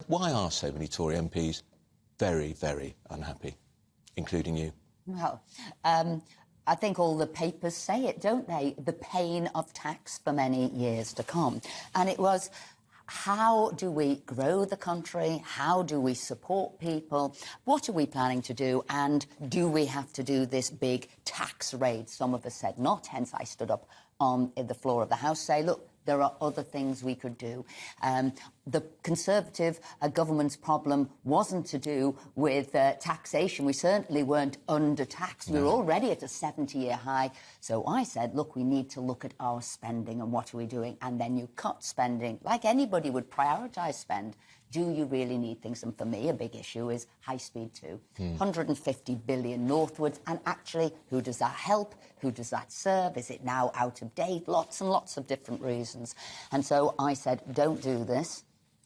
why are so many Tory MPs very, very unhappy, including you? Well, I think all the papers say it, don't they? The pain of tax for many years to come. And it was, how do we grow the country? How do we support people? What are we planning to do? And do we have to do this big tax raid? Some of us said not, hence I stood up on the floor of the House, say, look, there are other things we could do. The Conservative government's problem wasn't to do with taxation. We certainly weren't under-taxed. We were already at a 70-year high. So I said, look, we need to look at our spending and what are we doing? And then you cut spending, like anybody would prioritise spend. Do you really need things? And for me, a big issue is high speed too. 150 billion northwards. And actually, who does that help? Who does that serve? Is it now out of date? Lots and lots of different reasons. And so I said, don't do this.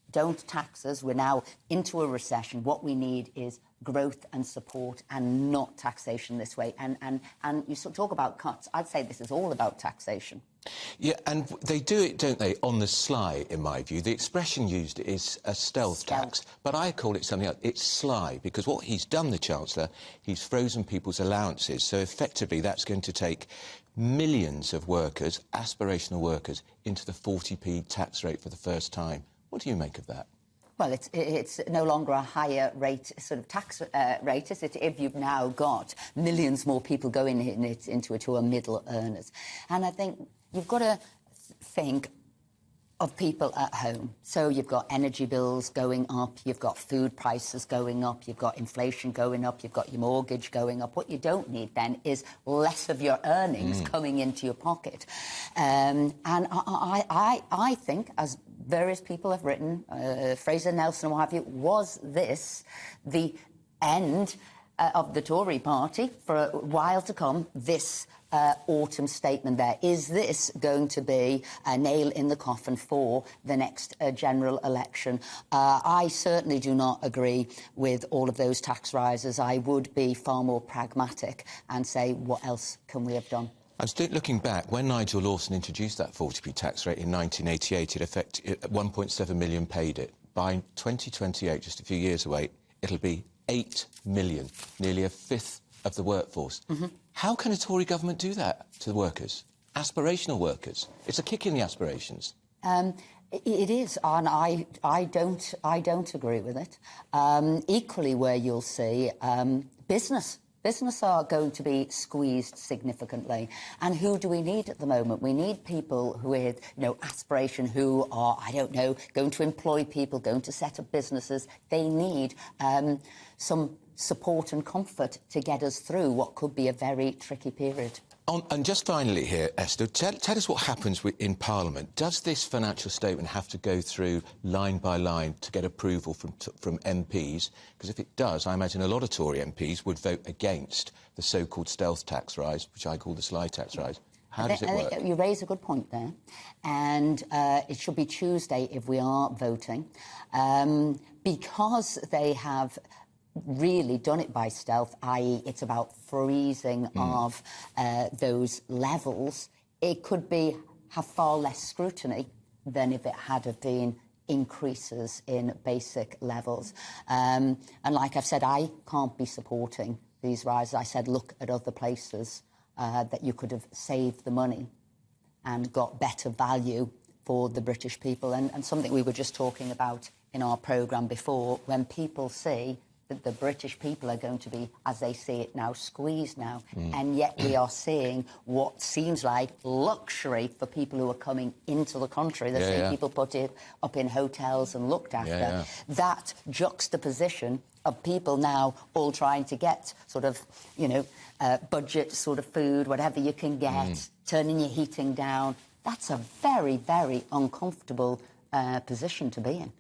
Don't tax us. We're now into a recession. What we need is growth and support and not taxation this way. And you sort of talk about cuts. I'd say this is all about taxation. Yeah, and they do it, don't they, on the sly, in my view. The expression used is a stealth tax, but I call it something else. It's sly, because what he's done, the Chancellor, he's frozen people's allowances. So effectively, that's going to take millions of workers, aspirational workers, into the 40p tax rate for the first time. What do you make of that? Well, it's no longer a higher rate, sort of tax rate, is it? If you've now got millions more people going into it who are middle earners. And I think you've got to think of people at home. So you've got energy bills going up, you've got food prices going up, you've got inflation going up, you've got your mortgage going up. What you don't need then is less of your earnings coming into your pocket. And I think, as various people have written, Fraser Nelson and what have you, was this the end of the Tory party for a while to come, this autumn statement there? Is this going to be a nail in the coffin for the next general election? I certainly do not agree with all of those tax rises. I would be far more pragmatic and say, what else can we have done? I'm still looking back. When Nigel Lawson introduced that 40p tax rate in 1988, it affected 1.7 million paid it. By 2028, just a few years away, it'll be 8 million, nearly a fifth of the workforce. How can a Tory government do that to the workers? Aspirational workers. It's a kick in the aspirations. It is, and I don't agree with it. Equally, where you'll see business are going to be squeezed significantly. And who do we need at the moment? We need people with, aspiration, who are, I don't know, going to employ people, going to set up businesses. They need some support and comfort to get us through what could be a very tricky period. And just finally here, Esther, tell us what happens in Parliament. Does this financial statement have to go through line by line to get approval from MPs? Because if it does, I imagine a lot of Tory MPs would vote against the so-called stealth tax rise, which I call the sly tax rise. How does it work? You raise a good point there. And it should be Tuesday if we are voting. Because they have really done it by stealth, i.e. it's about freezing of those levels, it could have far less scrutiny than if it had have been increases in basic levels. And like I've said, I can't be supporting these rises. I said, look at other places that you could have saved the money and got better value for the British people. And something we were just talking about in our programme before, when people see that the British people are going to be, as they see it now, squeezed now, and yet we are seeing what seems like luxury for people who are coming into the country. They're seeing people put it up in hotels and looked after. That juxtaposition of people now all trying to get sort of, budget sort of food, whatever you can get, turning your heating down, that's a very, very uncomfortable position to be in.